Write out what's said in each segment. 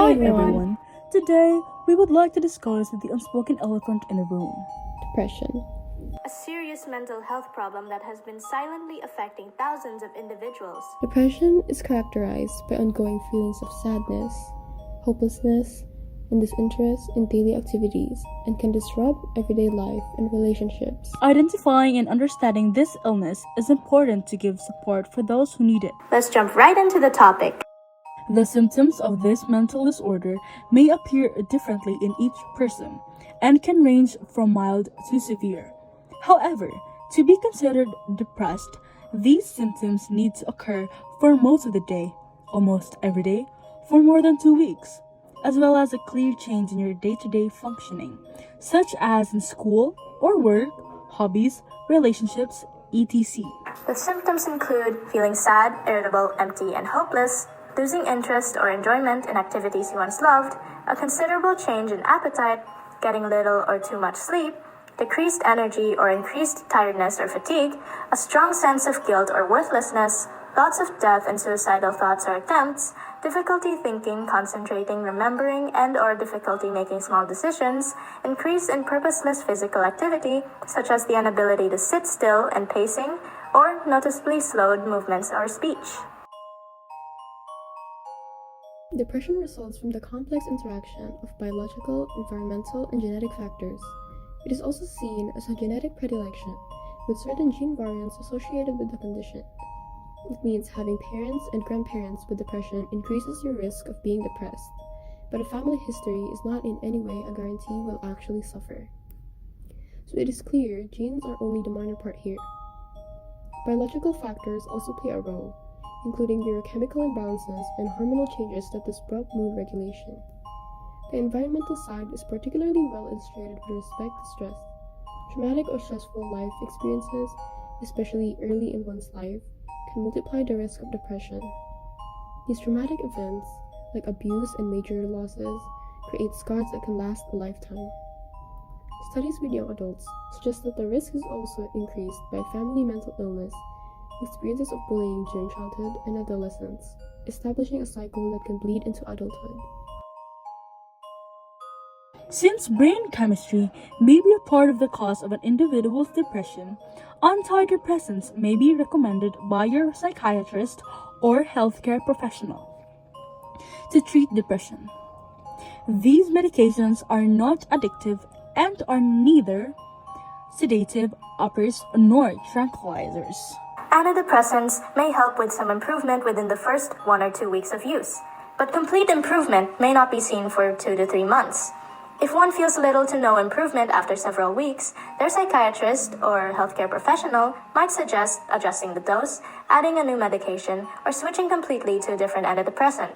Hi everyone. Today we would like to discuss the unspoken elephant in the room. Depression. A serious mental health problem that has been silently affecting thousands of individuals. Depression is characterized by ongoing feelings of sadness, hopelessness, and disinterest in daily activities and can disrupt everyday life and relationships. Identifying and understanding this illness is important to give support for those who need it. Let's jump right into the topic. The symptoms of this mental disorder may appear differently in each person and can range from mild to severe. However, to be considered depressed, these symptoms need to occur for most of the day, almost every day, for more than 2 weeks, as well as a clear change in your day-to-day functioning, such as in school or work, hobbies, relationships, etc. The symptoms include feeling sad, irritable, empty, and hopeless, losing interest or enjoyment in activities you once loved, a considerable change in appetite, getting little or too much sleep, decreased energy or increased tiredness or fatigue, a strong sense of guilt or worthlessness, thoughts of death and suicidal thoughts or attempts, difficulty thinking, concentrating, remembering, and/or difficulty making small decisions, increase in purposeless physical activity, such as the inability to sit still and pacing, or noticeably slowed movements or speech. Depression results from the complex interaction of biological, environmental, and genetic factors. It is also seen as a genetic predilection, with certain gene variants associated with the condition. It means having parents and grandparents with depression increases your risk of being depressed, but a family history is not in any way a guarantee will actually suffer. So it is clear genes are only the minor part here. Biological factors also play a role, including neurochemical imbalances and hormonal changes that disrupt mood regulation. The environmental side is particularly well illustrated with respect to stress. Traumatic or stressful life experiences, especially early in one's life, can multiply the risk of depression. These traumatic events, like abuse and major losses, create scars that can last a lifetime. Studies with young adults suggest that the risk is also increased by family mental illness, experiences of bullying during childhood and adolescence, establishing a cycle that can bleed into adulthood. Since brain chemistry may be a part of the cause of an individual's depression, antidepressants may be recommended by your psychiatrist or healthcare professional to treat depression. These medications are not addictive and are neither sedative, uppers, nor tranquilizers. Antidepressants may help with some improvement within the first 1 or 2 weeks of use, but complete improvement may not be seen for 2 to 3 months. If one feels little to no improvement after several weeks, their psychiatrist or healthcare professional might suggest adjusting the dose, adding a new medication, or switching completely to a different antidepressant.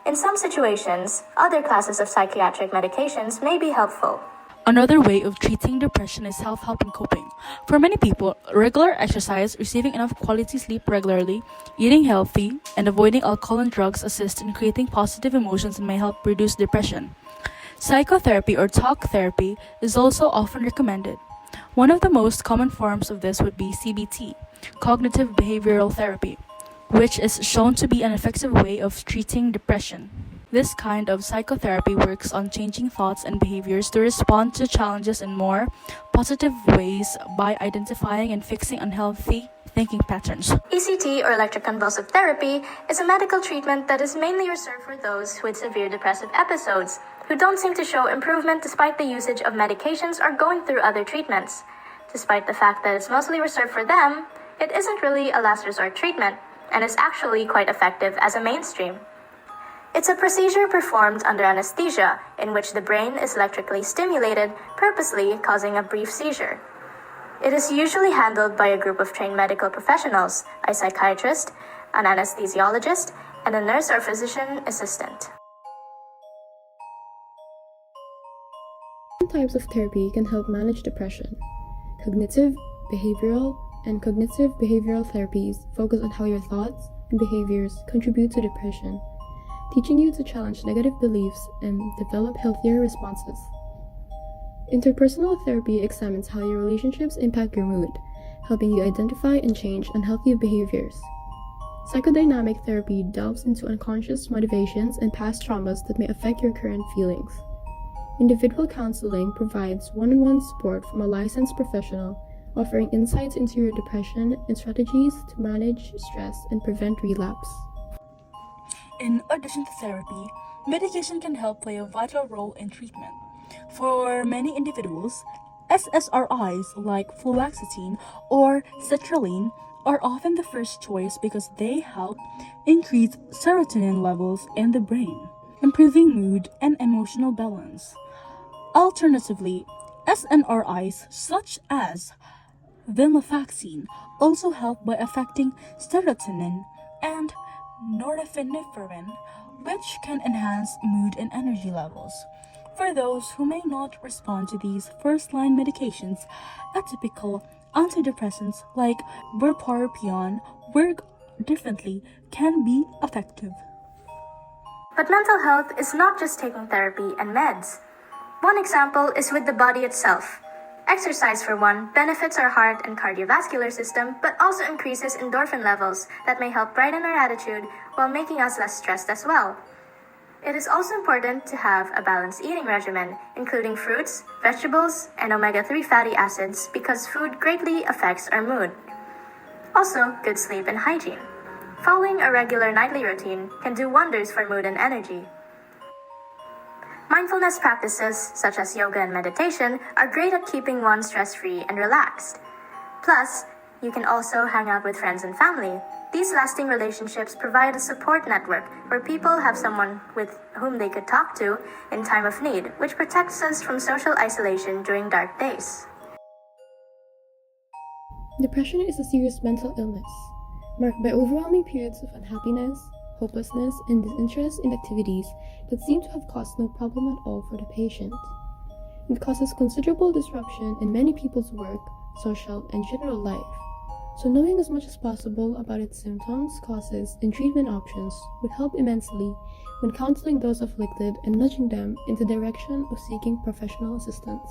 In some situations, other classes of psychiatric medications may be helpful. Another way of treating depression is self-help and coping. For many people, regular exercise, receiving enough quality sleep regularly, eating healthy, and avoiding alcohol and drugs assist in creating positive emotions and may help reduce depression. Psychotherapy or talk therapy is also often recommended. One of the most common forms of this would be CBT, cognitive behavioral therapy, which is shown to be an effective way of treating depression. This kind of psychotherapy works on changing thoughts and behaviors to respond to challenges in more positive ways by identifying and fixing unhealthy thinking patterns. ECT or electroconvulsive therapy is a medical treatment that is mainly reserved for those with severe depressive episodes who don't seem to show improvement despite the usage of medications or going through other treatments. Despite the fact that it's mostly reserved for them, it isn't really a last resort treatment and is actually quite effective as a mainstream. It's a procedure performed under anesthesia in which the brain is electrically stimulated, purposely causing a brief seizure. It is usually handled by a group of trained medical professionals, a psychiatrist, an anesthesiologist, and a nurse or physician assistant. Different types of therapy can help manage depression. Cognitive, behavioral, and cognitive behavioral therapies focus on how your thoughts and behaviors contribute to depression, teaching you to challenge negative beliefs and develop healthier responses. Interpersonal therapy examines how your relationships impact your mood, helping you identify and change unhealthy behaviors. Psychodynamic therapy delves into unconscious motivations and past traumas that may affect your current feelings. Individual counseling provides one-on-one support from a licensed professional, offering insights into your depression and strategies to manage stress and prevent relapse. In addition to therapy, medication can help play a vital role in treatment. For many individuals, SSRIs like fluoxetine or sertraline are often the first choice because they help increase serotonin levels in the brain, improving mood and emotional balance. Alternatively, SNRIs such as venlafaxine also help by affecting serotonin and norepinephrine, which can enhance mood and energy levels. For those who may not respond to these first-line medications, atypical antidepressants like bupropion work differently can be effective. But mental health is not just taking therapy and meds. One example is with the body itself. Exercise, for one, benefits our heart and cardiovascular system, but also increases endorphin levels that may help brighten our attitude while making us less stressed as well. It is also important to have a balanced eating regimen, including fruits, vegetables, and omega-3 fatty acids because food greatly affects our mood. Also, good sleep and hygiene. Following a regular nightly routine can do wonders for mood and energy. Mindfulness practices, such as yoga and meditation, are great at keeping one stress-free and relaxed. Plus, you can also hang out with friends and family. These lasting relationships provide a support network where people have someone with whom they could talk to in time of need, which protects us from social isolation during dark days. Depression is a serious mental illness, marked by overwhelming periods of unhappiness, hopelessness, and disinterest in activities that seem to have caused no problem at all for the patient. It causes considerable disruption in many people's work, social, and general life. So knowing as much as possible about its symptoms, causes, and treatment options would help immensely when counseling those afflicted and nudging them in the direction of seeking professional assistance.